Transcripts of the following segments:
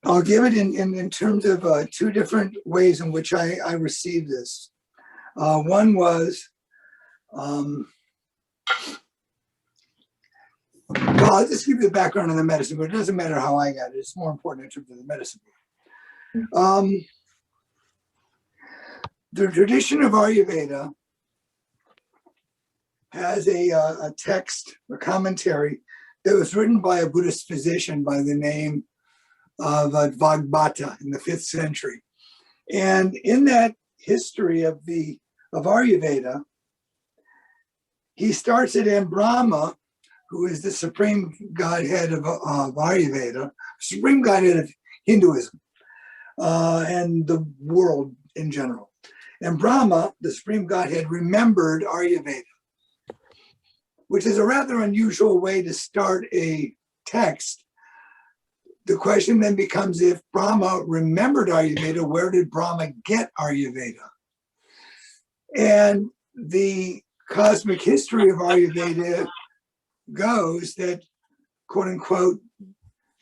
I'll give it in terms of two different ways in which I received this. One was, well, I'll just give you the background on the medicine, but it doesn't matter how I got it. It's more important in terms of the medicine. The tradition of Ayurveda has a text, a commentary that was written by a Buddhist physician by the name of Vagbhata in the 5th century. And in that history of Ayurveda, he starts at Brahma, who is the supreme godhead of Ayurveda, supreme godhead of Hinduism, and the world in general. And Brahma, the supreme godhead, remembered Ayurveda, which is a rather unusual way to start a text. The question then becomes, if Brahma remembered Ayurveda, where did Brahma get Ayurveda? And the cosmic history of Ayurveda goes that, quote unquote,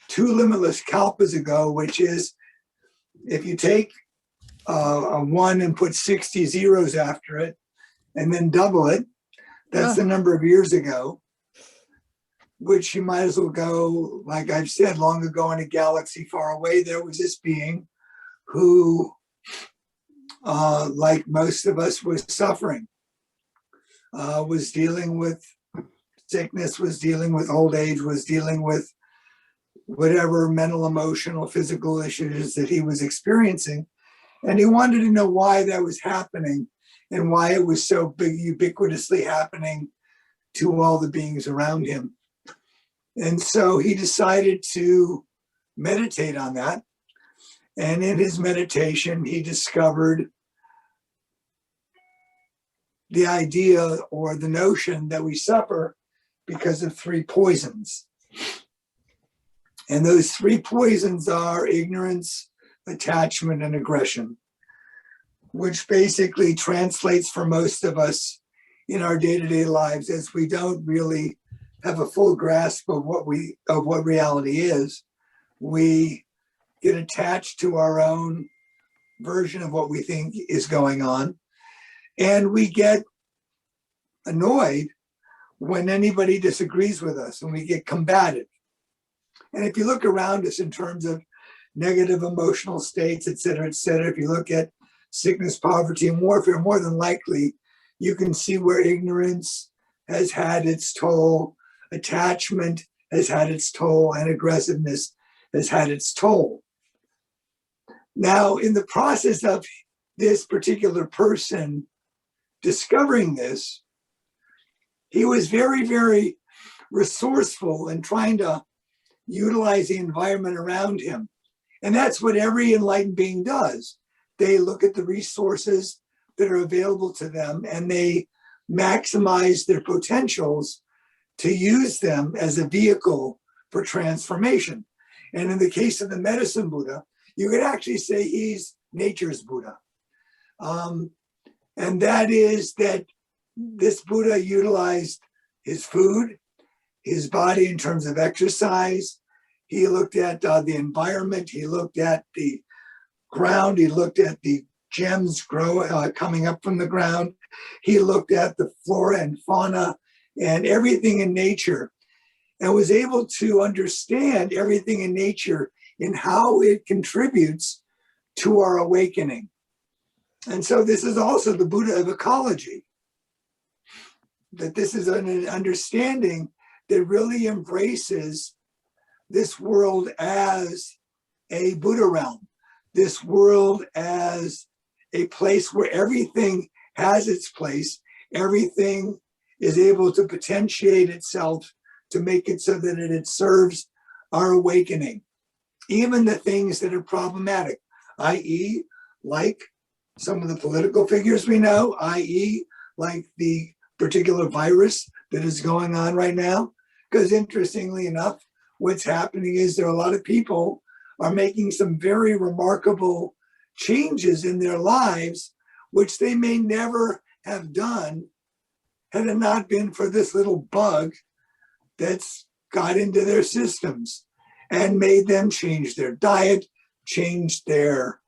2 limitless kalpas ago, which is if you take a 1 and put 60 zeros after it and then double it, that's the number of years ago, which you might as well go, like I've said, long ago in a galaxy far away, there was this being who, like most of us, was suffering, was dealing with sickness, was dealing with old age, was dealing with whatever mental, emotional, physical issues that he was experiencing. And he wanted to know why that was happening and why it was so big, ubiquitously happening to all the beings around him. And so he decided to meditate on that. And in his meditation, he discovered the idea or the notion that we suffer because of 3 poisons. And those 3 poisons are ignorance, attachment, and aggression, which basically translates for most of us in our day-to-day lives as we don't really have a full grasp of what reality is. We get attached to our own version of what we think is going on, and we get annoyed when anybody disagrees with us, and we get combative. And if you look around us in terms of negative emotional states, et cetera, if you look at sickness, poverty, and warfare, more than likely, you can see where ignorance has had its toll, attachment has had its toll, and aggressiveness has had its toll. Now, in the process of this particular person discovering this, he was very, very resourceful in trying to utilize the environment around him. And that's what every enlightened being does. They look at the resources that are available to them and they maximize their potentials to use them as a vehicle for transformation. And in the case of the medicine Buddha, you could actually say he's nature's Buddha. And that is that this Buddha utilized his food, his body in terms of exercise. He looked at the environment. He looked at the ground. He looked at the gems coming up from the ground. He looked at the flora and fauna and everything in nature, and was able to understand everything in nature and how it contributes to our awakening. And so this is also the Buddha of ecology, that this is an understanding that really embraces this world as a Buddha realm, this world as a place where everything has its place, everything is able to potentiate itself to make it so that it serves our awakening, even the things that are problematic, i.e., like some of the political figures we know, i.e., like the particular virus that is going on right now. Because interestingly enough, what's happening is there are a lot of people are making some very remarkable changes in their lives, which they may never have done had it not been for this little bug that's got into their systems. and made them change their diet, change their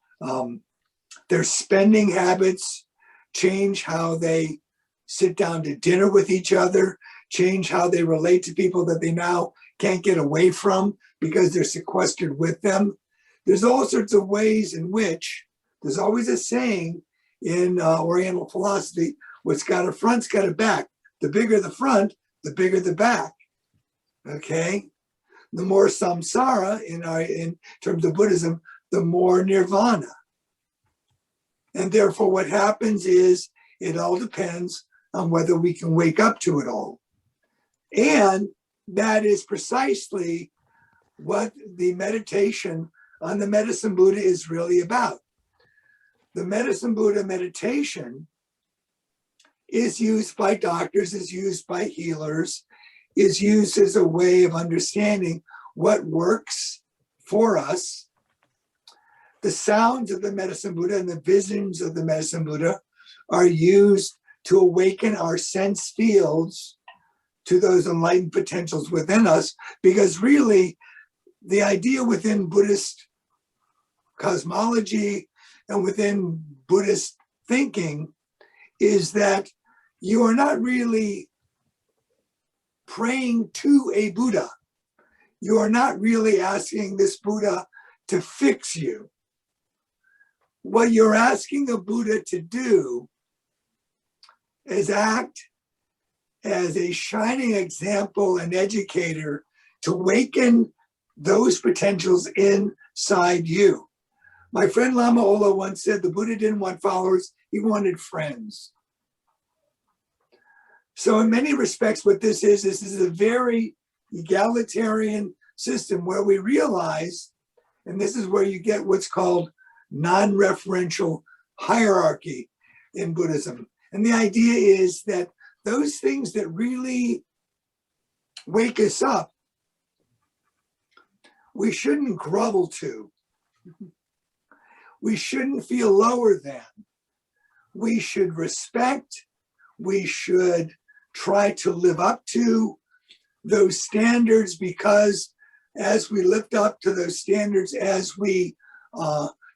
spending habits, change how they sit down to dinner with each other, change how they relate to people that they now can't get away from because they're sequestered with them. There's all sorts of ways in which there's always a saying in Oriental philosophy, what's got a front's got a back. The bigger the front, the bigger the back. Okay? The more samsara in terms of Buddhism, the more nirvana. And therefore what happens is it all depends on whether we can wake up to it all. And that is precisely what the meditation on the Medicine Buddha is really about. The Medicine Buddha meditation is used by doctors, is used by healers, is used as a way of understanding what works for us. The sounds of the Medicine Buddha and the visions of the Medicine Buddha are used to awaken our sense fields to those enlightened potentials within us, because really the idea within Buddhist cosmology and within Buddhist thinking is that you are not really praying to a Buddha. You are not really asking this Buddha to fix you. What you're asking a Buddha to do is act as a shining example and educator to awaken those potentials inside you. My friend Lama Ola once said the Buddha didn't want followers, he wanted friends. So in many respects, what this is a very egalitarian system where we realize, and this is where you get what's called non-referential hierarchy in Buddhism. And the idea is that those things that really wake us up, we shouldn't grovel to. We shouldn't feel lower than. We should respect. We should try to live up to those standards, because as we lift up to those standards, as we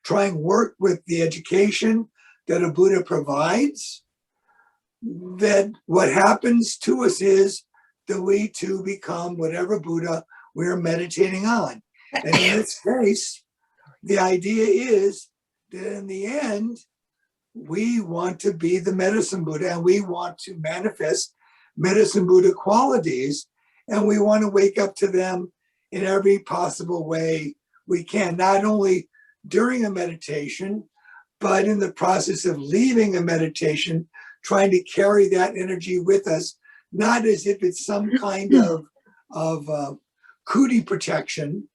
try and work with the education that a Buddha provides, that what happens to us is that we too become whatever Buddha we're meditating on. And in this case, the idea is that in the end, we want to be the Medicine Buddha, and we want to manifest Medicine Buddha qualities, and we want to wake up to them in every possible way we can, not only during a meditation, but in the process of leaving a meditation, trying to carry that energy with us, not as if it's some kind of cootie protection,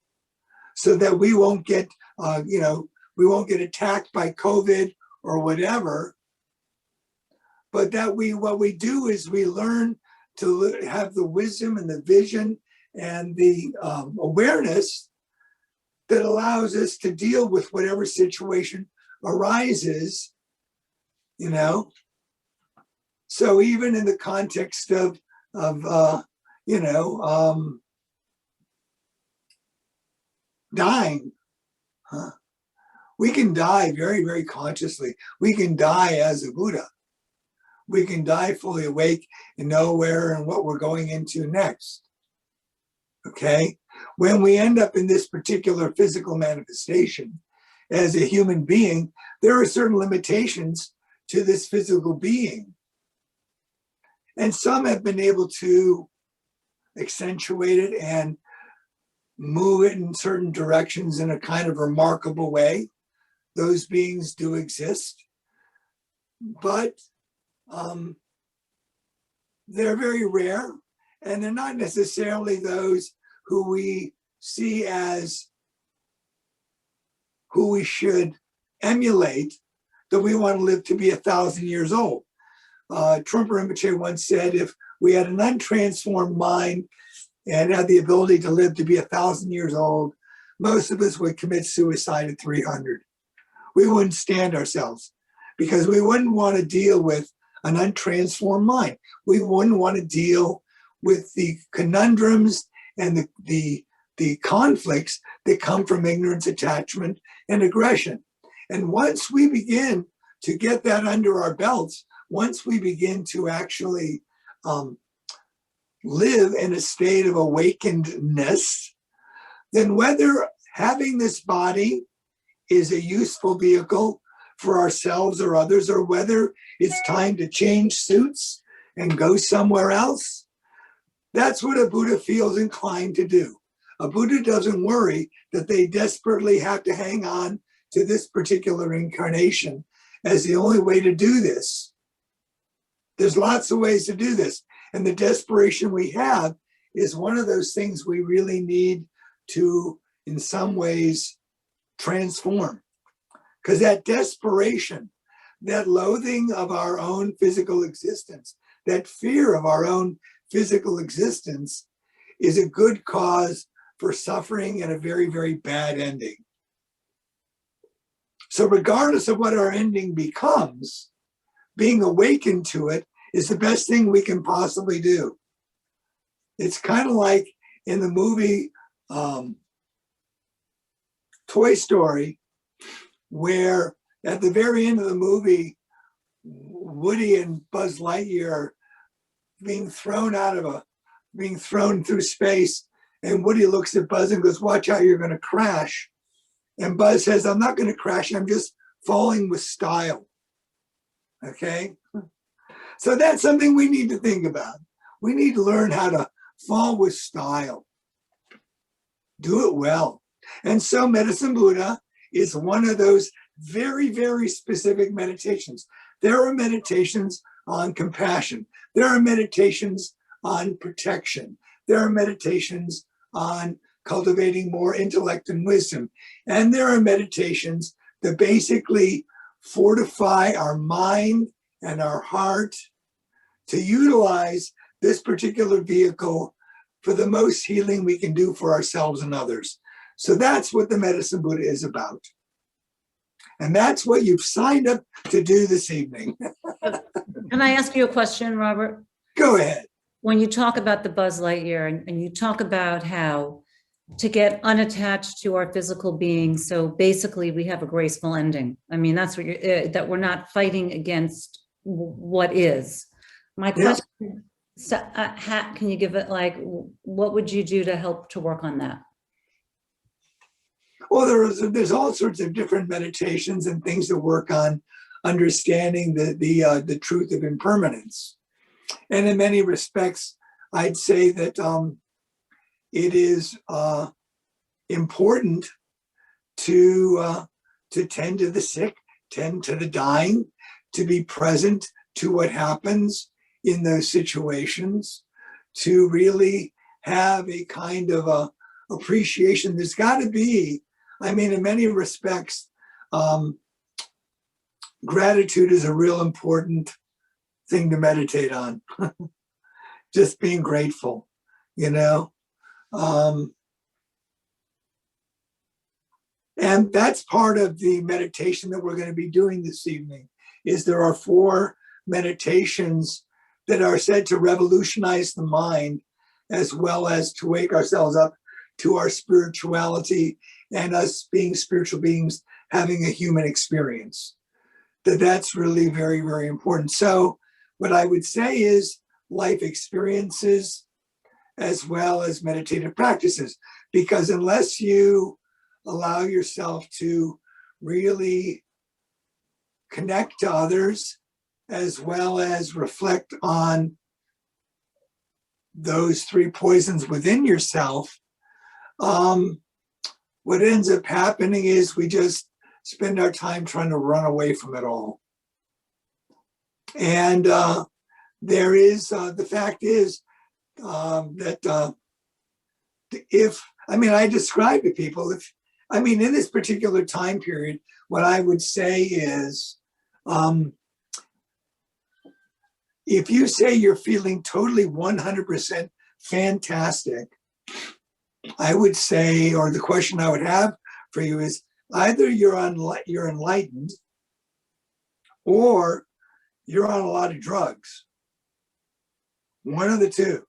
so that we won't get, we won't get attacked by COVID or whatever, but that what we do is we learn to have the wisdom and the vision and the awareness that allows us to deal with whatever situation arises, So even in the context of dying, we can die very, very consciously. We can die as a Buddha. We can die fully awake and know where and what we're going into next. Okay? When we end up in this particular physical manifestation as a human being, there are certain limitations to this physical being. And some have been able to accentuate it and move it in certain directions in a kind of remarkable way. Those beings do exist, but they're very rare, and they're not necessarily those who we see as who we should emulate, that we want to live to be 1,000 years old. Trungpa Rinpoche once said, if we had an untransformed mind and had the ability to live to be 1,000 years old, most of us would commit suicide at 300. We wouldn't stand ourselves, because we wouldn't want to deal with an untransformed mind. We wouldn't want to deal with the conundrums and the the conflicts that come from ignorance, attachment, and aggression. And once we begin to get that under our belts, once we begin to actually live in a state of awakenedness, then whether having this body is a useful vehicle for ourselves or others, or whether it's time to change suits and go somewhere else, that's what a Buddha feels inclined to do. A Buddha doesn't worry that they desperately have to hang on to this particular incarnation as the only way to do this. There's lots of ways to do this. And the desperation we have is one of those things we really need to, in some ways, transform. Because that desperation, that loathing of our own physical existence, that fear of our own physical existence is a good cause for suffering and a very, very bad ending. So regardless of what our ending becomes, being awakened to it is the best thing we can possibly do. It's kind of like in the movie Toy Story, where at the very end of the movie, Woody and Buzz Lightyear are being thrown through space, and Woody looks at Buzz and goes, "Watch out, you're going to crash." And Buzz says, "I'm not going to crash, I'm just falling with style." Okay? So that's something we need to think about. We need to learn how to fall with style. Do it well. And so Medicine Buddha is one of those very, very specific meditations. There are meditations on compassion. There are meditations on protection. There are meditations on cultivating more intellect and wisdom. And there are meditations that basically fortify our mind and our heart to utilize this particular vehicle for the most healing we can do for ourselves and others. So that's what the Medicine Buddha is about. And that's what you've signed up to do this evening. Can I ask you a question, Robert? Go ahead. When you talk about the Buzz Lightyear and you talk about how to get unattached to our physical being, so basically we have a graceful ending. I mean, that's what you're, that we're not fighting against what is. My question, so, can you give it, like, what would you do to help to work on that? Well, there's all sorts of different meditations and things that work on understanding the truth of impermanence. And in many respects, I'd say that it is important to tend to the sick, tend to the dying, to be present to what happens in those situations, to really have a kind of appreciation. There's got to be, I mean, in many respects, gratitude is a real important thing to meditate on. Just being grateful, you know. And that's part of the meditation that we're going to be doing this evening. Is there are 4 meditations that are said to revolutionize the mind, as well as to wake ourselves up to our spirituality and us being spiritual beings having a human experience. That's really very, very important. So what I would say is life experiences as well as meditative practices, because unless you allow yourself to really connect to others as well as reflect on those 3 poisons within yourself, what ends up happening is we just spend our time trying to run away from it all. And there is, the fact is that if, I mean, I describe to people, if, I mean, in this particular time period, what I would say is, if you say you're feeling totally 100% fantastic, I would say, or the question I would have for you is, either you're enlightened or you're on a lot of drugs. One of the two.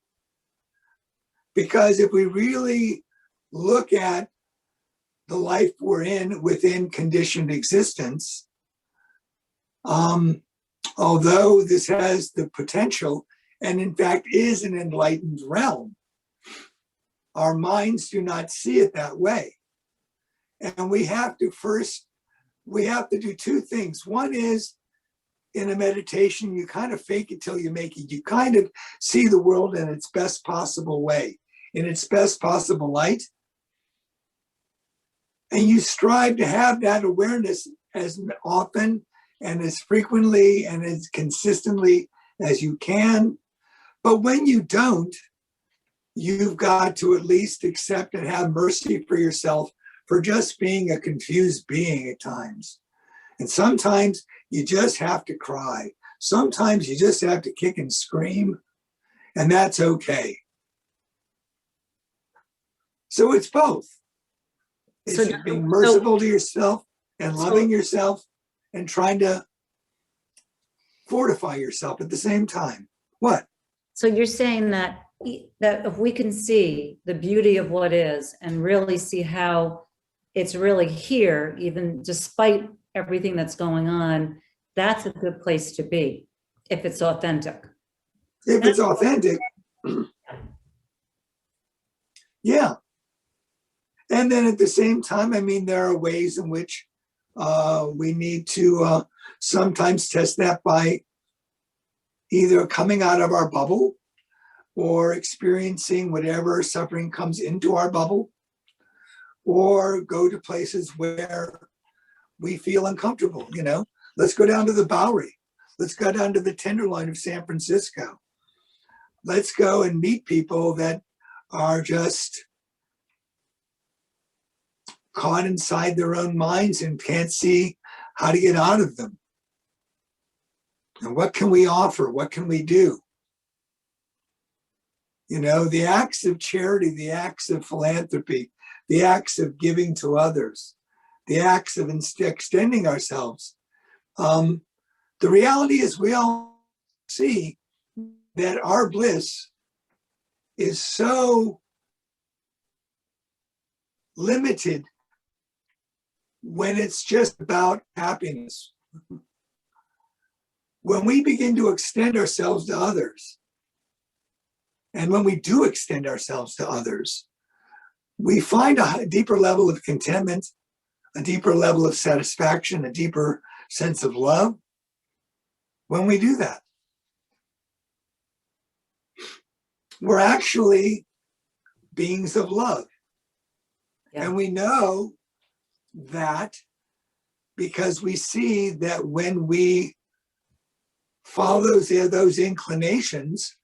Because if we really look at the life we're in within conditioned existence, although this has the potential and in fact is an enlightened realm, our minds do not see it that way. And we have to do two things. One is, in a meditation, you kind of fake it till you make it. You kind of see the world in its best possible way, in its best possible light. And you strive to have that awareness as often and as frequently and as consistently as you can. But when you don't, you've got to at least accept and have mercy for yourself for just being a confused being at times. And sometimes you just have to cry. Sometimes you just have to kick and scream, and that's okay. So it's both. It's being merciful to yourself and loving yourself and trying to fortify yourself at the same time. What? So you're saying that if we can see the beauty of what is and really see how it's really here, even despite everything that's going on, that's a good place to be if it's authentic. If it's authentic, yeah. And then at the same time, I mean, there are ways in which we need to sometimes test that by either coming out of our bubble or experiencing whatever suffering comes into our bubble, or go to places where we feel uncomfortable. You know, let's go down to the Bowery. Let's go down to the Tenderloin of San Francisco. Let's go and meet people that are just caught inside their own minds and can't see how to get out of them. And what can we offer? What can we do? You know, the acts of charity, the acts of philanthropy, the acts of giving to others, the acts of extending ourselves. The reality is we all see that our bliss is so limited when it's just about happiness. When we begin to extend ourselves to others, and when we do extend ourselves to others, we find a deeper level of contentment, a deeper level of satisfaction, a deeper sense of love when we do that. We're actually beings of love. Yeah. And we know that because we see that when we follow those inclinations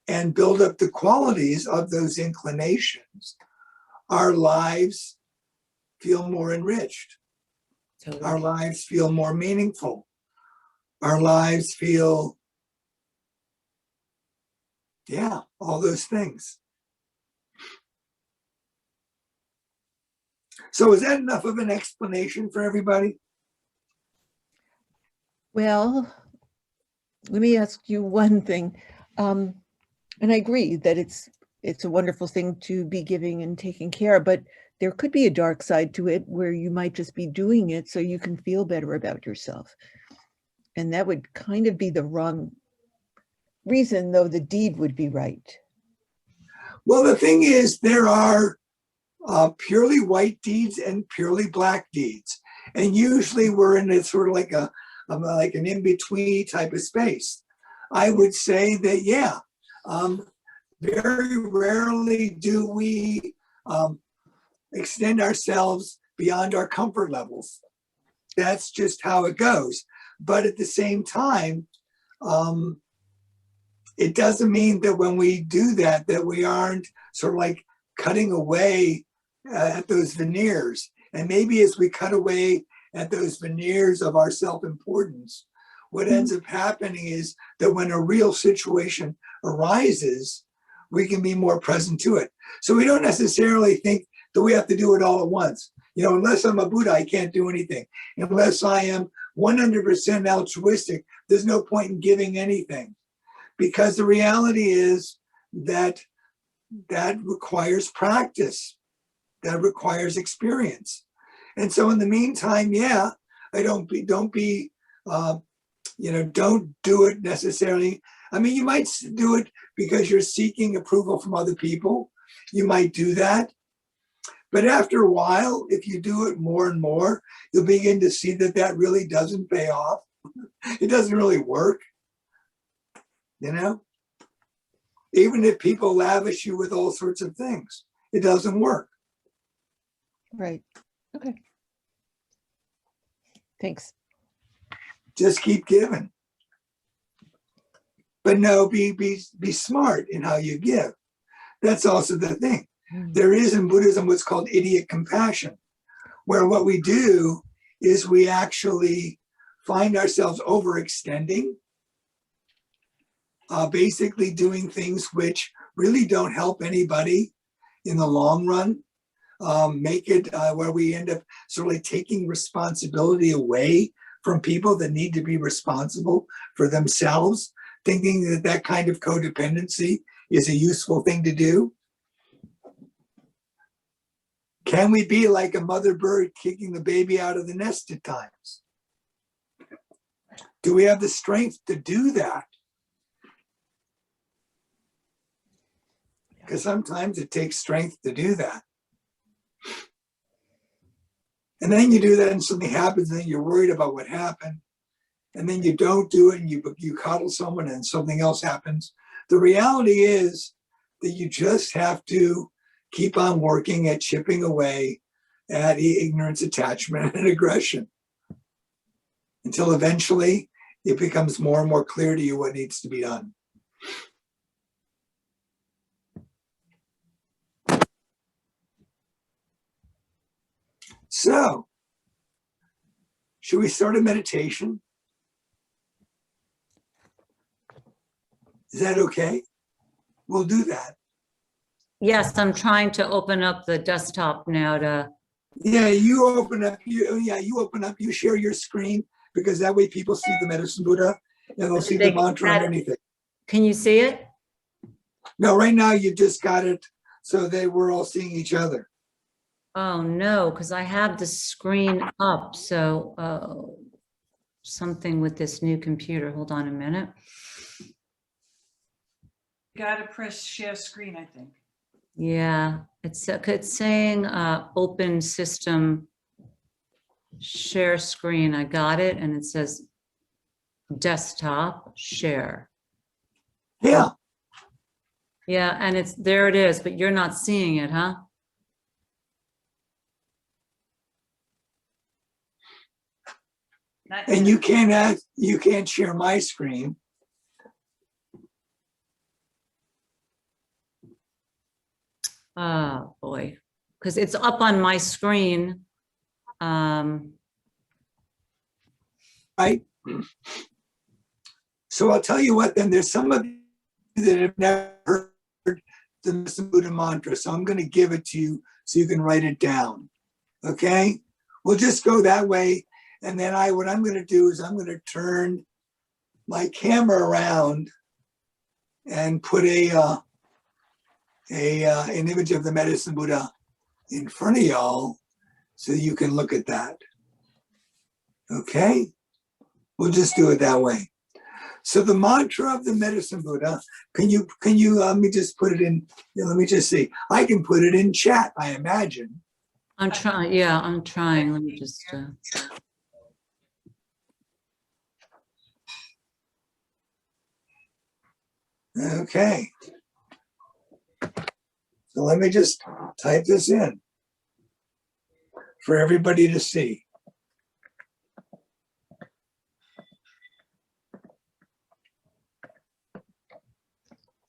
and build up the qualities of those inclinations, our lives feel more enriched. Totally. Our lives feel more meaningful. Our lives feel, all those things. So is that enough of an explanation for everybody? Well, let me ask you one thing. And I agree that it's a wonderful thing to be giving and taking care, but there could be a dark side to it where you might just be doing it so you can feel better about yourself. And that would kind of be the wrong reason, though the deed would be right. Well, the thing is, there are purely white deeds and purely black deeds. And usually we're in a sort of like an in-between type of space. I would say that, very rarely do we extend ourselves beyond our comfort levels. That's just how it goes. But at the same time, it doesn't mean that when we do that, that we aren't sort of like cutting away at those veneers. And maybe as we cut away at those veneers of our self-importance, what ends up happening is that when a real situation arises, we can be more present to it. So we don't necessarily think that we have to do it all at once. You know, unless I'm a Buddha, I can't do anything. Unless I am 100% altruistic, there's no point in giving anything. Because the reality is that requires practice. that requires experience. And so in the meantime, yeah, don't do it necessarily. I mean, you might do it because you're seeking approval from other people. You might do that. But after a while, if you do it more and more, you'll begin to see that that really doesn't pay off. It doesn't really work, you know? Even if people lavish you with all sorts of things, it doesn't work. Right. Okay. Thanks. Just keep giving. But no, be smart in how you give. That's also the thing. There is in Buddhism what's called idiot compassion, where what we do is we actually find ourselves overextending, basically doing things which really don't help anybody in the long run. Make it where we end up sort of taking responsibility away from people that need to be responsible for themselves, thinking that that kind of codependency is a useful thing to do. Can we be like a mother bird kicking the baby out of the nest at times? Do we have the strength to do that? Because sometimes it takes strength to do that. And then you do that and something happens and then you're worried about what happened. And then you don't do it and you coddle someone and something else happens. The reality is that you just have to keep on working at chipping away at ignorance, attachment, and aggression until eventually it becomes more and more clear to you what needs to be done. So, should we start a meditation? Is that okay? We'll do that. Yes, I'm trying to open up the desktop now to, Yeah, you open up, you share your screen, because that way people see the medicine Buddha and they'll see the mantra underneath it. can you see it? No, right now you just got it so we're all seeing each other. Oh, no, because I have the screen up, so something with this new computer. Hold on a minute. Gotta press share screen, I think. Yeah, it's saying open system share screen. I got it, and it says desktop share. Yeah. Yeah, and there it is, but you're not seeing it, huh? Not And yet. you can't share my screen. Oh, boy, because it's up on my screen. Right? So I'll tell you what, then there's some of you that have never heard the Buddha mantra. So I'm going to give it to you so you can write it down. Okay? We'll just go that way. And then what I'm going to do is I'm going to turn my camera around and put an image of the medicine Buddha in front of y'all so you can look at that. Okay? We'll just do it that way. So the mantra of the medicine Buddha, can you let me just put it in, let me just see. I can put it in chat, I imagine. I'm trying, yeah, I'm trying. Let me just, Okay. So let me just type this in for everybody to see.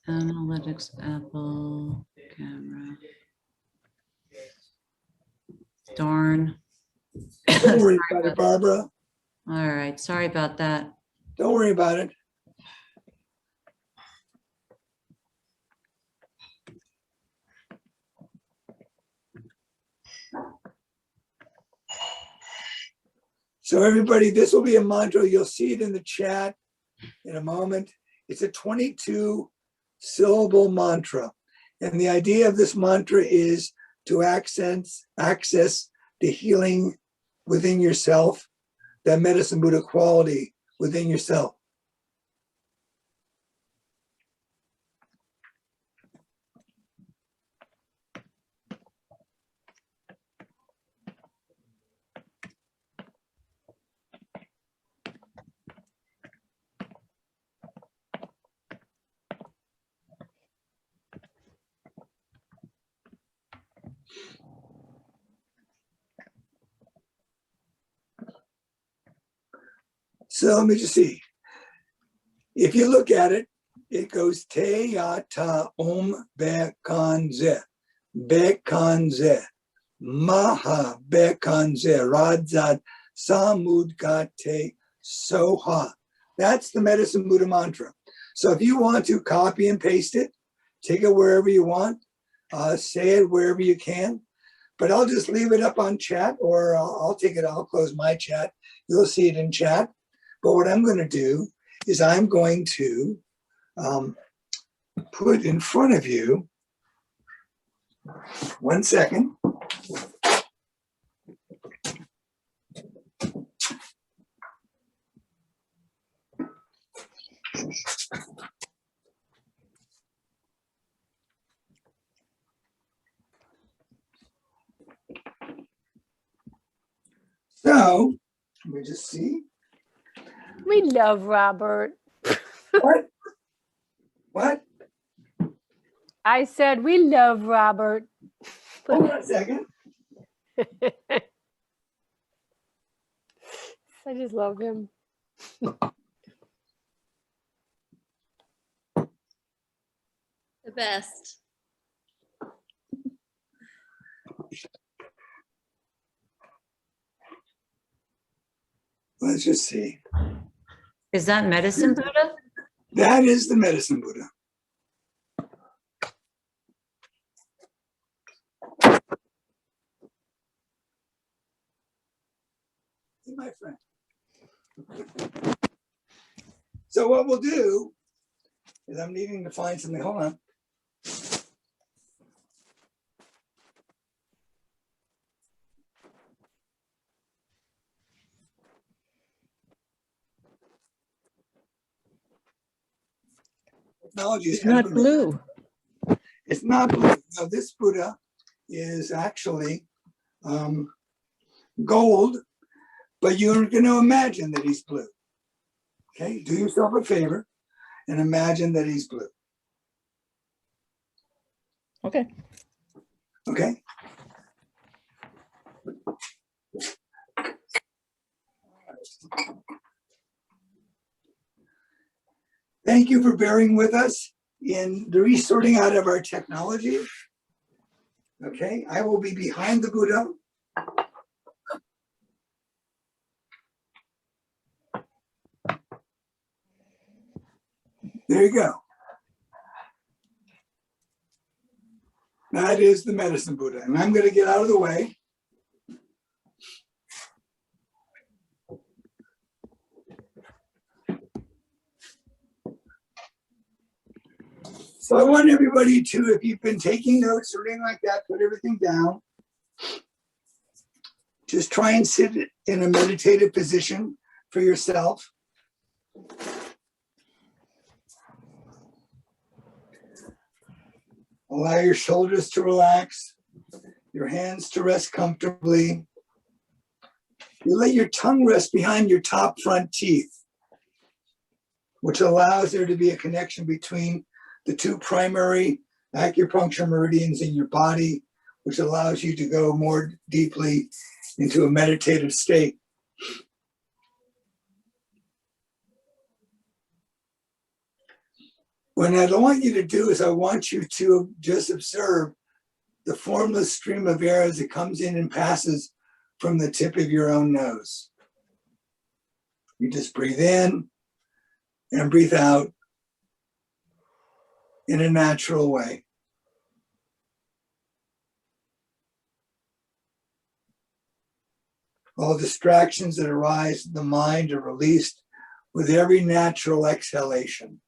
Analytics, Apple, camera. Darn. Don't worry about it, Barbara. All right, sorry about that. Don't worry about it. So everybody, this will be a mantra. You'll see it in the chat in a moment. It's a 22 syllable mantra. And the idea of this mantra is to access the healing within yourself, that medicine Buddha quality within yourself. So let me just see. If you look at it, it goes te ya ta bekanze, bekanze, maha bekanze, radzat samudgate soha. That's the medicine Buddha mantra. So if you want to copy and paste it, take it wherever you want, say it wherever you can. But I'll just leave it up on chat, or I'll take it, I'll close my chat. You'll see it in chat. But what I'm going to do is I'm going to put in front of you, 1 second. So, let me just see. We love Robert. What? What? I said we love Robert. Hold on a second. I just love him. The best. Let's just see. Is that medicine Buddha? That is the medicine Buddha. Hey, my friend. So what we'll do is I'm needing to find something. Hold on. Technology is It's not blue. It's not blue. Now, this Buddha is actually gold, but you're going to imagine that he's blue. Okay, do yourself a favor and imagine that he's blue. Okay. Okay. Thank you for bearing with us in the resorting out of our technology. Okay, I will be behind the Buddha. There you go. That is the medicine Buddha. And I'm going to get out of the way. So I want everybody to, if you've been taking notes or anything like that, put everything down. Just try and sit in a meditative position for yourself. Allow your shoulders to relax, your hands to rest comfortably. You let your tongue rest behind your top front teeth, which allows there to be a connection between the two primary acupuncture meridians in your body, which allows you to go more deeply into a meditative state. What I want you to do is I want you to just observe the formless stream of air as it comes in and passes from the tip of your own nose. You just breathe in and breathe out in a natural way. All distractions that arise in the mind are released with every natural exhalation.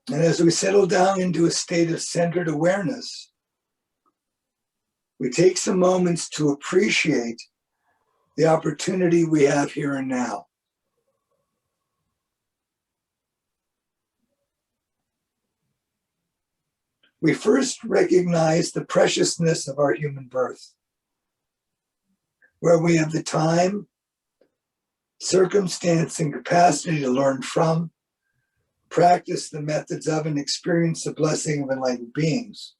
And as we settle down into a state of centered awareness, we take some moments to appreciate the opportunity we have here and now. We first recognize the preciousness of our human birth, where we have the time, circumstance, and capacity to learn from, practice the methods of, and experience the blessing of enlightened beings.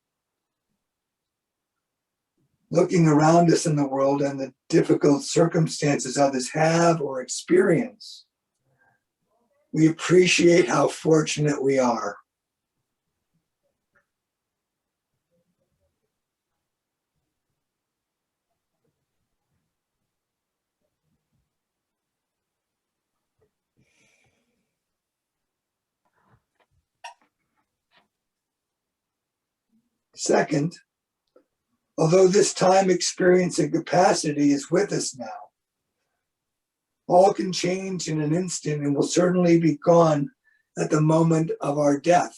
Looking around us in the world and the difficult circumstances others have or experience, we appreciate how fortunate we are. Second, although this time, experience, and capacity is with us now, all can change in an instant and will certainly be gone at the moment of our death.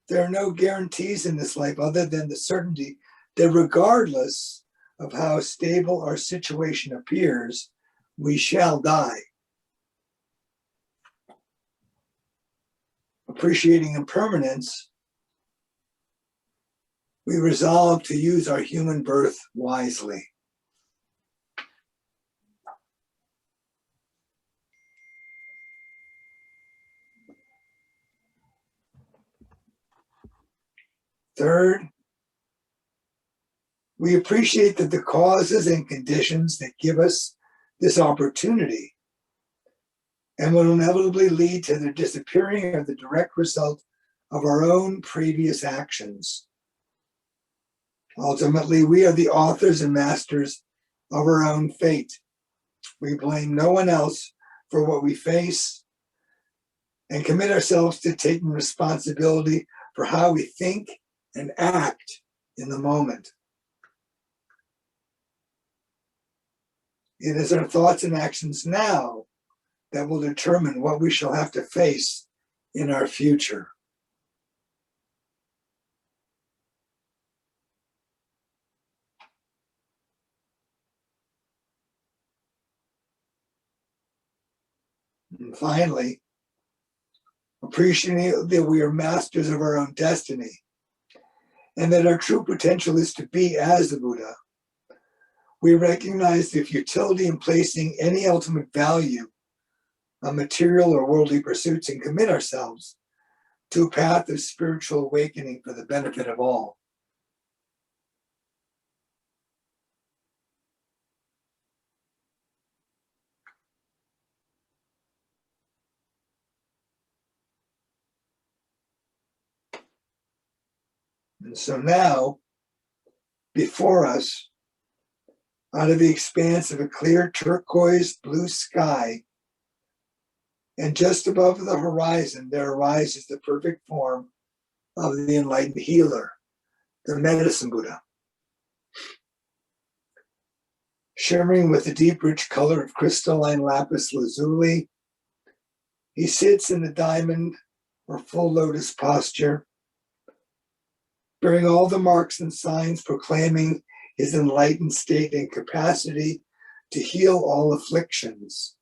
There are no guarantees in this life other than the certainty that regardless of how stable our situation appears, we shall die. Appreciating impermanence, we resolve to use our human birth wisely. Third, we appreciate that the causes and conditions that give us this opportunity and will inevitably lead to the disappearing are the direct result of our own previous actions. Ultimately, we are the authors and masters of our own fate. We blame no one else for what we face and commit ourselves to taking responsibility for how we think and act in the moment. It is our thoughts and actions now that will determine what we shall have to face in our future. And finally, appreciating that we are masters of our own destiny and that our true potential is to be as the Buddha, we recognize the futility in placing any ultimate value on material or worldly pursuits and commit ourselves to a path of spiritual awakening for the benefit of all. And so now, before us, out of the expanse of a clear turquoise blue sky, and just above the horizon, there arises the perfect form of the enlightened healer, the medicine Buddha. Shimmering with the deep, rich color of crystalline lapis lazuli, he sits in the diamond or full lotus posture, bearing all the marks and signs proclaiming his enlightened state and capacity to heal all afflictions.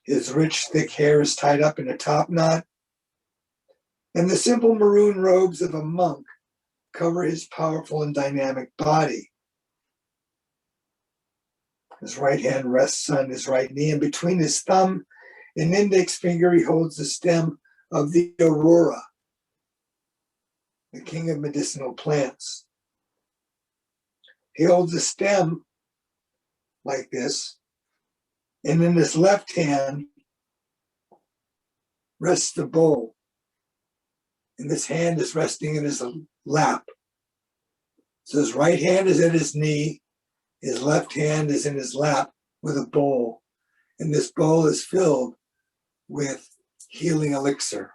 His rich, thick hair is tied up in a top knot, and the simple maroon robes of a monk cover his powerful and dynamic body. His right hand rests on his right knee, and between his thumb and index finger, he holds the stem of the aurora, the king of medicinal plants. He holds the stem like this, and in his left hand rests the bowl, and this hand is resting in his lap. So his right hand is at his knee, his left hand is in his lap with a bowl, and this bowl is filled with healing elixir.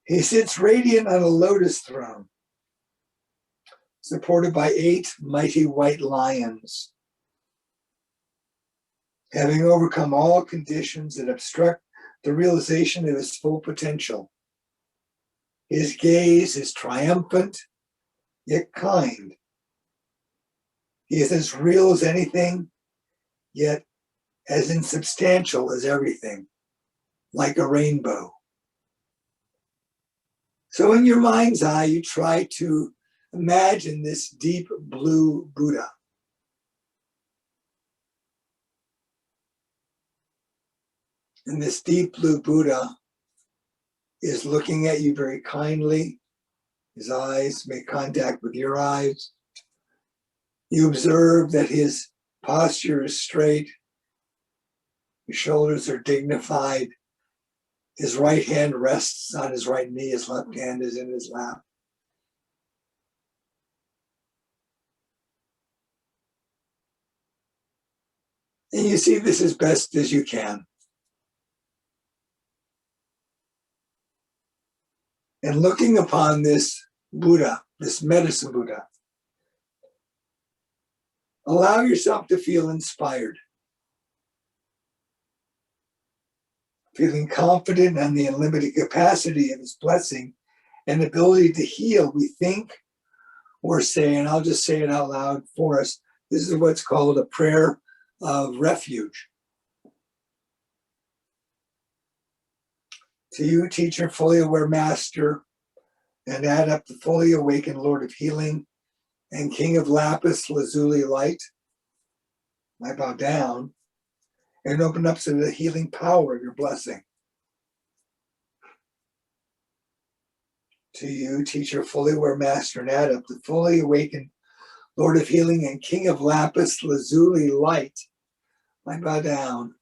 He sits radiant on a lotus throne, supported by 8 mighty white lions. having overcome all conditions that obstruct the realization of his full potential. His gaze is triumphant, yet kind. He is as real as anything, yet as insubstantial as everything, like a rainbow. So in your mind's eye, you try to imagine this deep blue Buddha. And this deep blue Buddha is looking at you very kindly. His eyes make contact with your eyes. You observe that his posture is straight. His shoulders are dignified. His right hand rests on his right knee. His left hand is in his lap. And you see this as best as you can. And looking upon this Buddha, this medicine Buddha, allow yourself to feel inspired, feeling confident on the unlimited capacity of his blessing and ability to heal. We think or say, and I'll just say it out loud for us, this is what's called a prayer of refuge. To you, teacher, fully aware master, and adept, the fully awakened Lord of healing and King of lapis lazuli light, I bow down and open up to the healing power of your blessing. To you, teacher, fully aware master, and adept, the fully awakened Lord of healing and King of lapis lazuli light, I bow down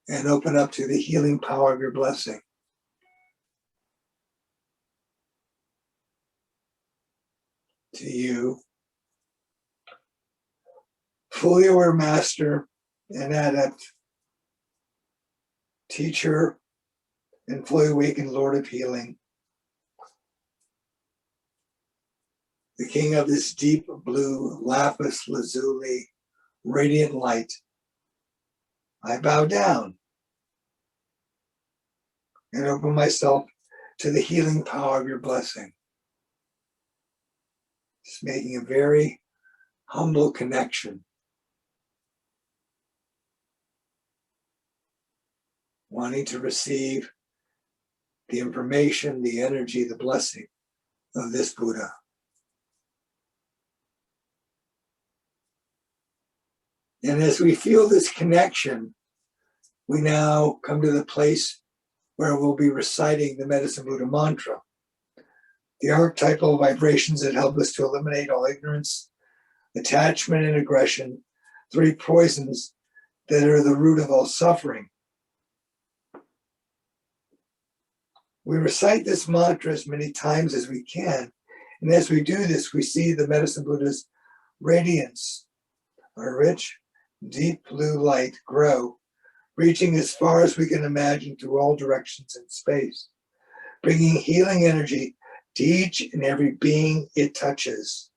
and open up to the healing power of your blessing. To you, fully aware master and adept, teacher and fully awakened Lord of healing, the King of this deep blue lapis lazuli radiant light, I bow down and open myself to the healing power of your blessing. Just making a very humble connection. Wanting to receive the information, the energy, the blessing of this Buddha. And as we feel this connection, we now come to the place where we'll be reciting the Medicine Buddha mantra, the archetypal vibrations that help us to eliminate all ignorance, attachment, and aggression, three poisons that are the root of all suffering. We recite this mantra as many times as we can, and as we do this, we see the Medicine Buddha's radiance, a rich, deep blue light grow, reaching as far as we can imagine through all directions in space, bringing healing energy to each and every being it touches.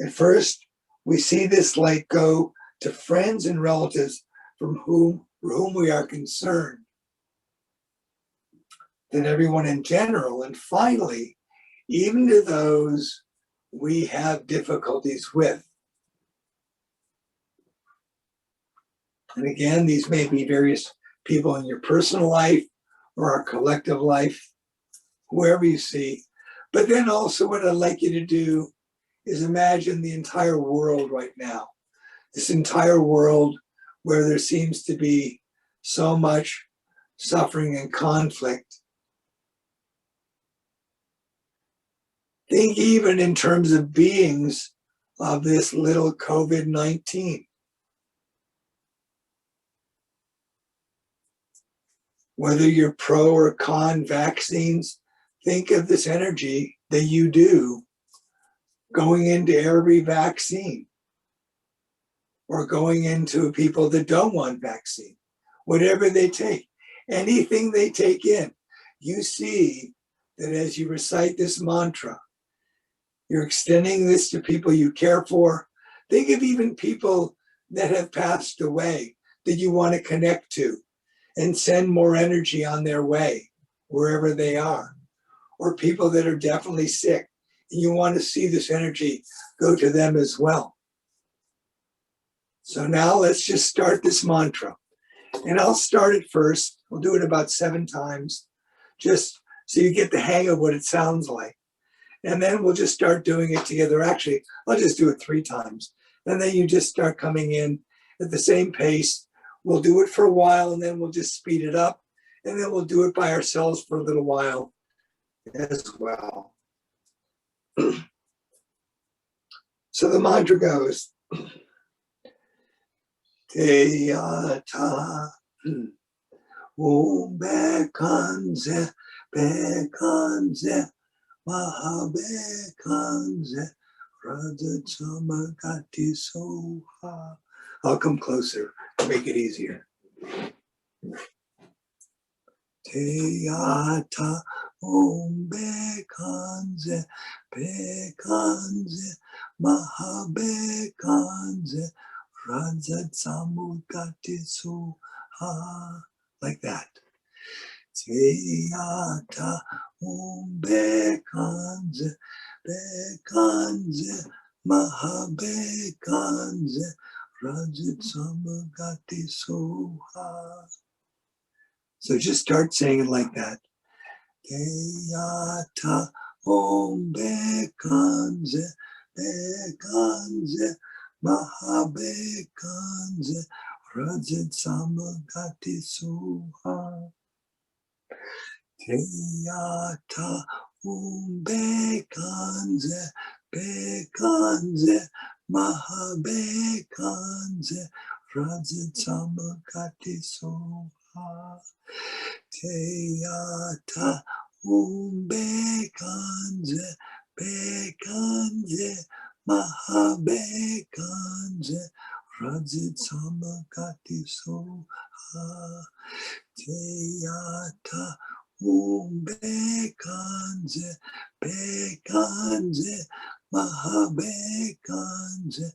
At first, we see this light go to friends and relatives for whom we are concerned, then everyone in general, and finally, even to those we have difficulties with. And again, these may be various people in your personal life or our collective life, whoever you see. But then also what I'd like you to do is imagine the entire world right now. This entire world where there seems to be so much suffering and conflict. Think even in terms of beings of this little COVID-19. Whether you're pro or con vaccines, think of this energy that you do going into every vaccine or going into people that don't want vaccine, whatever they take, anything they take in. You see that as you recite this mantra, you're extending this to people you care for. Think of even people that have passed away, that you want to connect to and send more energy on their way, wherever they are, or people that are definitely sick, and you want to see this energy go to them as well. So now let's just start this mantra. And I'll start it first. We'll do it about 7 times, just so you get the hang of what it sounds like. And then we'll just start doing it together. Actually, I'll just do it 3 times. And then you just start coming in at the same pace. We'll do it for a while, and then we'll just speed it up. And then we'll do it by ourselves for a little while as well. So the mantra goes, Teyata Om Bekanze Mahabekanze Radhatamagati Soha. I'll come closer to make it easier. Teyata Om Bekanze Mahabekanze Radhatamagati Soha. Like that. Teyata Om Bekanze Mahabekanze Radhatamagati Soha. So just start saying it like that. Teyata Om Bekanze Mahabekanze Radhatamagati Soha. Teyata Om Bekanze Mahabekanze Radhatamagati Soha. Teyata Om Bekanze Mahabekanze Radhatamagati Soha. Teyata Om Bekanze Mahabekanze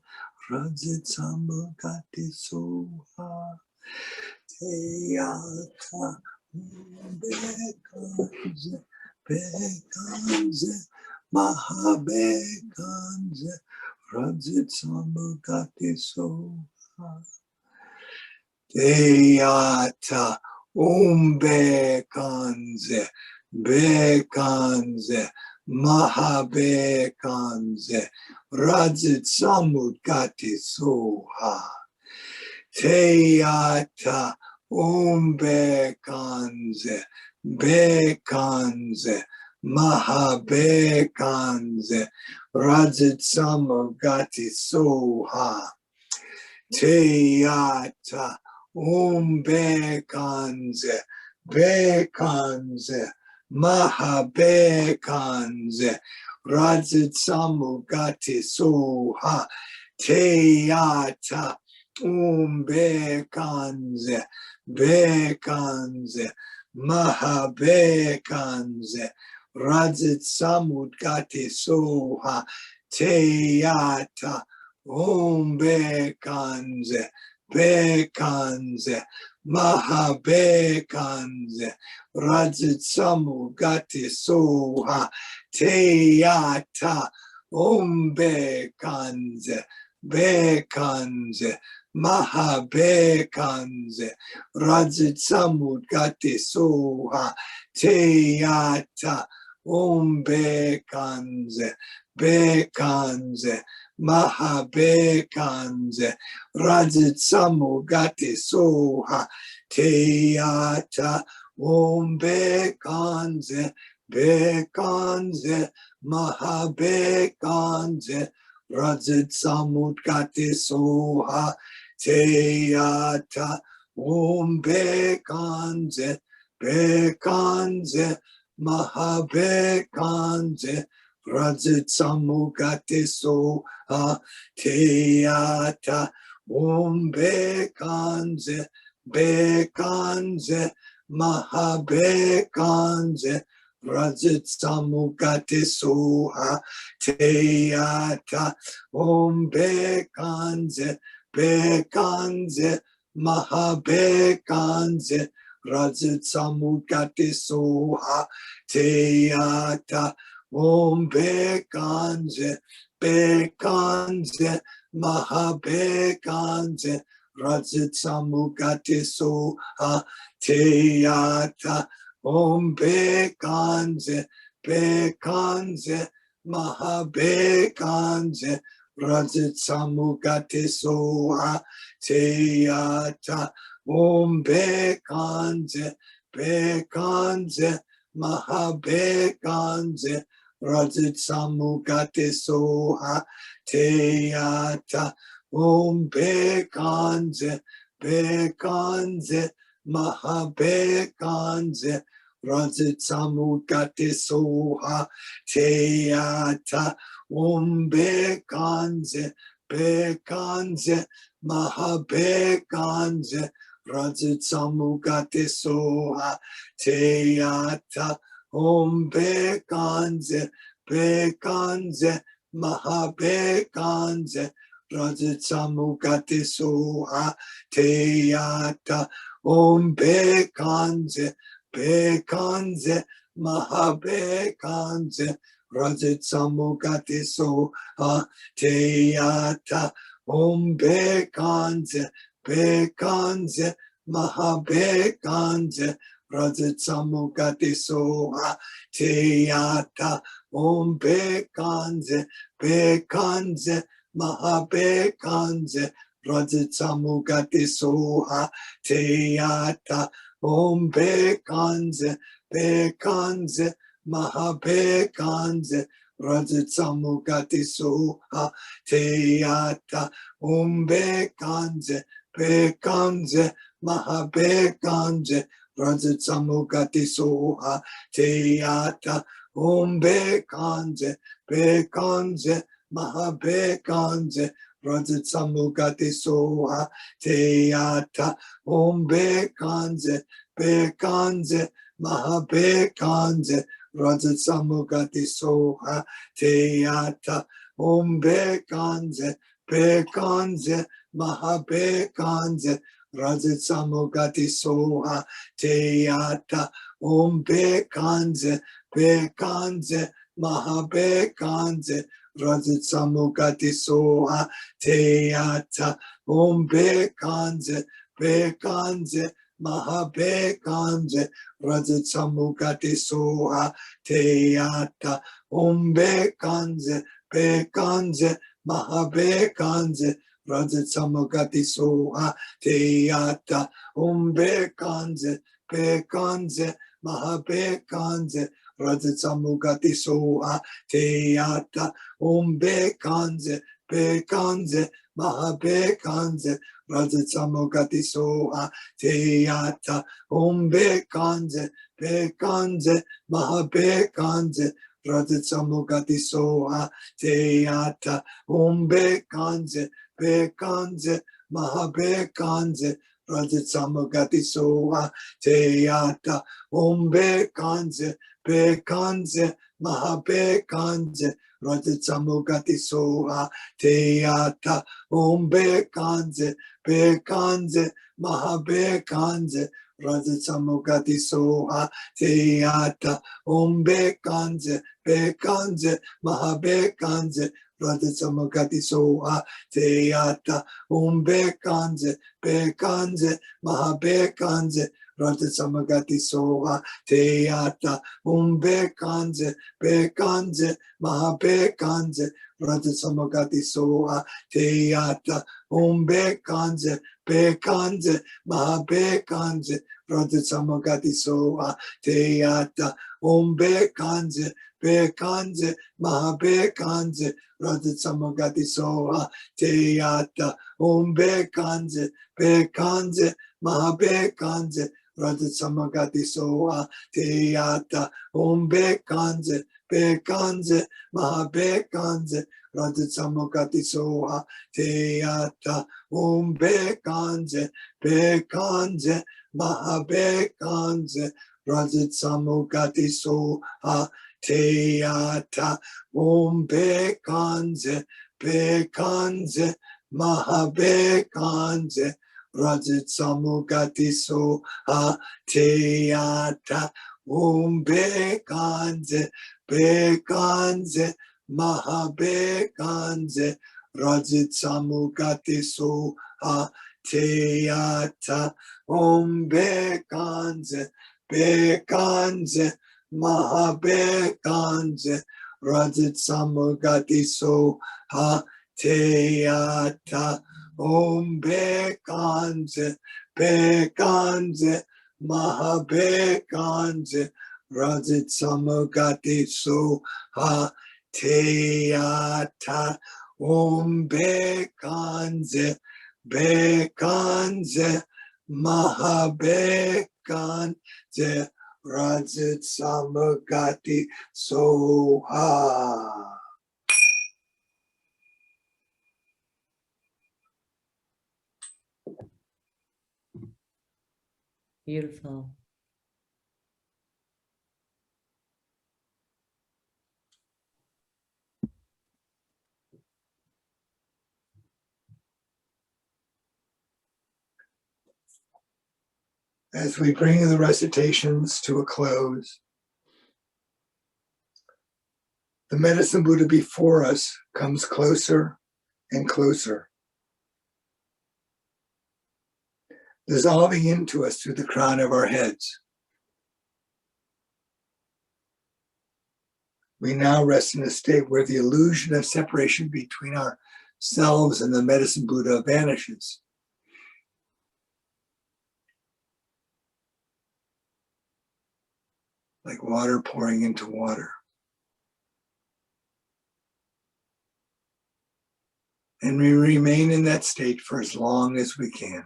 Radhatamagati Soha. Teyata Om Bekanze Mahabekanze Radhatamagati Soha. Teyata Om Bekanze Mahabekanze Radhatamagati Soha. Teyata Om Bekanze Mahabekanze Radhatamagati Soha. Teyata Om Bekanze Mahabekanze Radhatamagati Soha. Teyata Om Bekanze Mahabekanze Radhatamagati Soha. Teyata Om Bekanze Mahabekanze Radhatamagati Soha. Teyata Om Bekanze Mahabekanze Radhatamagati Soha. Teyata Om Bekanze Mahabekanze Radhatamagati Soha. Teyata Om Bekanze Mahabekanze Radhatamagati Soha. Teyata Om Bekanze Mahabekanze Radhatamagati Soha. Teyata Om Bekanze Mahabekanze Radhatamagati Soha. Teyata Om Bekanze Mahabekanze Rajit Samukati Soha Teyata Om Bekanze Bekanze Mahabekanze Rajit Samukati Soha Teyata Om Bekanze Bekanze Mahabekanze Rajit Samukati Soha Teyata Om Bekanze Bekanze Mahabekanze Rajit Samukati Soha Teyata Om Bekanze Bekanze Mahabekanze Rajit Samukati Soha Teyata Om Bekanze Bekanze Mahabekanze Rajit Samukati Soha Teyata Om Bekanze Bekanze Mahabekanze Rajit Samukati Soha Teyata Om Bekanze Bekanze Mahabekanze Rajit Samukati Soha Teyata Om Bekanze Bekanze Mahabekanze Rajit Samukati Soha Teyata Om Bekanze Bekanze Mahabekanze Rajit Samukati Soha Teyata Om Bekanze Bekanze Mahabekanze Rajit Samukati Soha Teyata Om Bekanze Bekanze Mahabekanze Rajit Samukati Soha Teyata Om Bekanze Bekanze Mahabekanze Rajit Samukati Soha Teyata Om Bekanze Bekanze Mahabekanze Rajit Samukati Soha Teyata Om Bekanze Bekanze Mahabekanze Rajit Samukati Soha Teyata Om Bekanze Bekanze Mahabekanze Rajit Samukati Soha Teyata Om Bekanze Bekanze Mahabekanze Rajit Samukati Soha Teyata Om Bekanze Bekanze Mahabekanze Rajit Samukati Soha Teyata Om Bekanze Bekanze Mahabekanze Rajit Samukati Soha Teyata Om Bekanze Bekanze Mahabekanze Rajit Samukati Soha Teyata Om Bekanze Bekanze Mahabekanze Rajit Samukati Soha Teyata Om Bekanze Bekanze Mahabekanze Rajit Samukati Soha Teyata Om Bekanze Bekanze Mahabekanze Rajit Samukati Soha Teyata Om Bekanze Bekanze Mahabekanze Rajit Samukati Soha Teyata Om Bekanze Bekanze Mahabekanze Rajit Samukati Soha Teyata Om Bekanze Bekanze Mahabekanze Rajit Samukati Soha Teyata Om Bekanze Bekanze Mahabekanze Rajit Samukati Soha Teyata Om Bekanze Bekanze Mahabekanze Rajit Samukati Soha Teyata Om Bekanze Bekanze Mahabekanze Rajit Samukati Soha Teyata Om Bekanze Bekanze Mahabekanze Rajit Samukati Soha Teyata Om Bekanze Bekanze Mahabekanze Rajit Samukati Soha Teyata Om Bekanze Bekanze Mahabekanze Rajit Samukati Soha Teyata Om Bekanze Bekanze Mahabekanze Rajit Samugati Soha Teyata Om Bekanze Bekanze Mahabekanze Rajit Samugati Soha Teyata Om Bekanze Bekanze Mahabekanze Rajit Samugati Soha Teyata Om Bekanze Bekanze Mahabekanze Rajit Samugati Soha Teyata Om Bekanze Bekanze Mahabekanze Rajit Samugati Soha. Beautiful. As we bring the recitations to a close, the medicine Buddha before us comes closer and closer, dissolving into us through the crown of our heads. We now rest in a state where the illusion of separation between ourselves and the medicine Buddha vanishes. Like water pouring into water. And we remain in that state for as long as we can.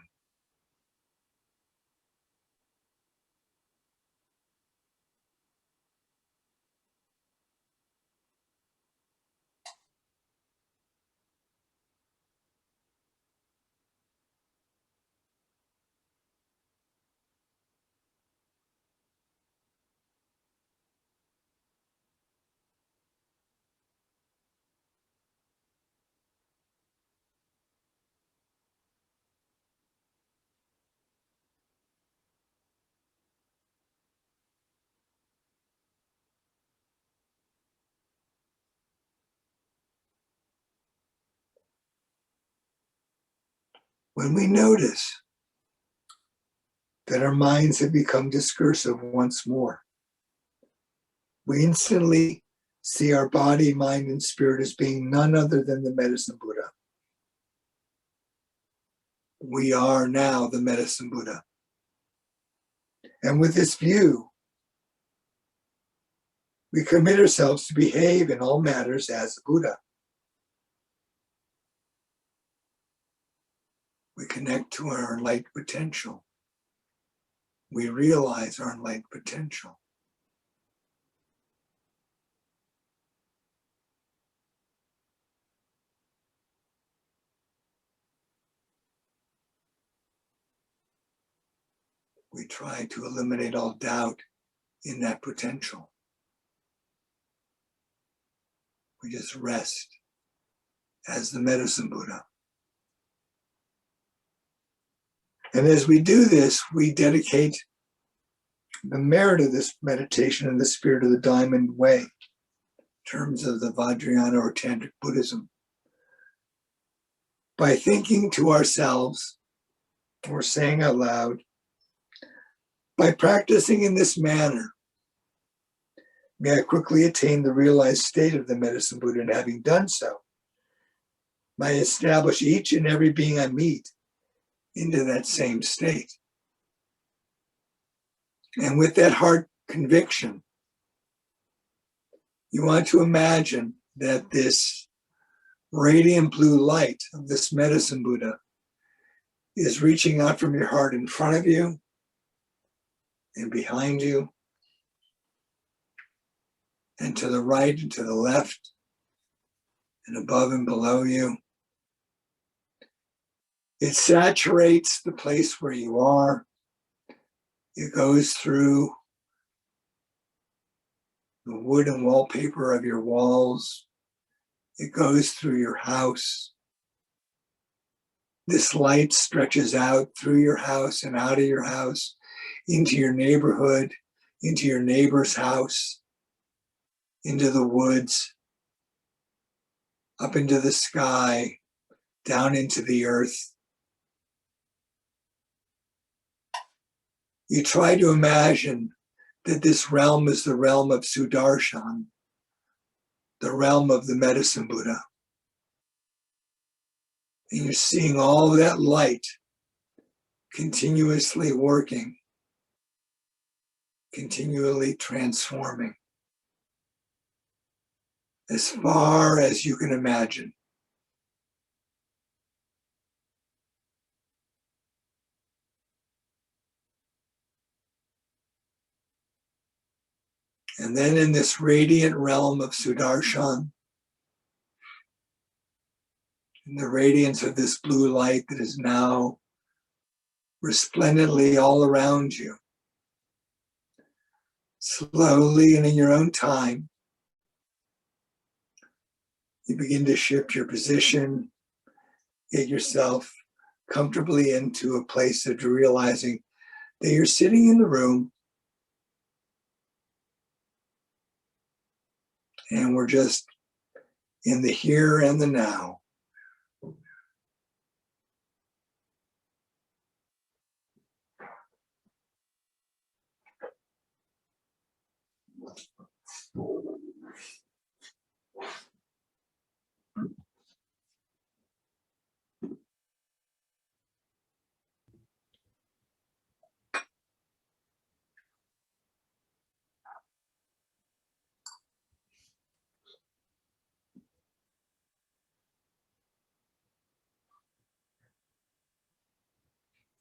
When we notice that our minds have become discursive once more, we instantly see our body, mind, and spirit as being none other than the medicine Buddha. We are now the medicine Buddha. And with this view, we commit ourselves to behave in all matters as a Buddha. We connect to our enlightened potential. We realize our enlightened potential. We try to eliminate all doubt in that potential. We just rest as the medicine Buddha. And as we do this, we dedicate the merit of this meditation in the spirit of the Diamond Way, in terms of the Vajrayana or Tantric Buddhism, by thinking to ourselves or saying out loud, by practicing in this manner, may I quickly attain the realized state of the medicine Buddha, and having done so, may I establish each and every being I meet into that same state. And with that heart conviction, you want to imagine that this radiant blue light of this medicine Buddha is reaching out from your heart in front of you and behind you and to the right and to the left and above and below you. It saturates the place where you are. It goes through the wood and wallpaper of your walls. It goes through your house. This light stretches out through your house and out of your house, into your neighborhood, into your neighbor's house, into the woods, up into the sky, down into the earth. You try to imagine that this realm is the realm of Sudarshan, the realm of the medicine Buddha. And you're seeing all of that light continuously working, continually transforming as far as you can imagine. And then in this radiant realm of Sudarshan, in the radiance of this blue light that is now resplendently all around you, slowly and in your own time, you begin to shift your position, get yourself comfortably into a place of realizing that you're sitting in the room and we're just in the here and the now.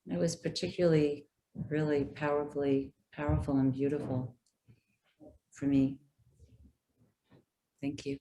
It was particularly, really powerful and beautiful for me. Thank you.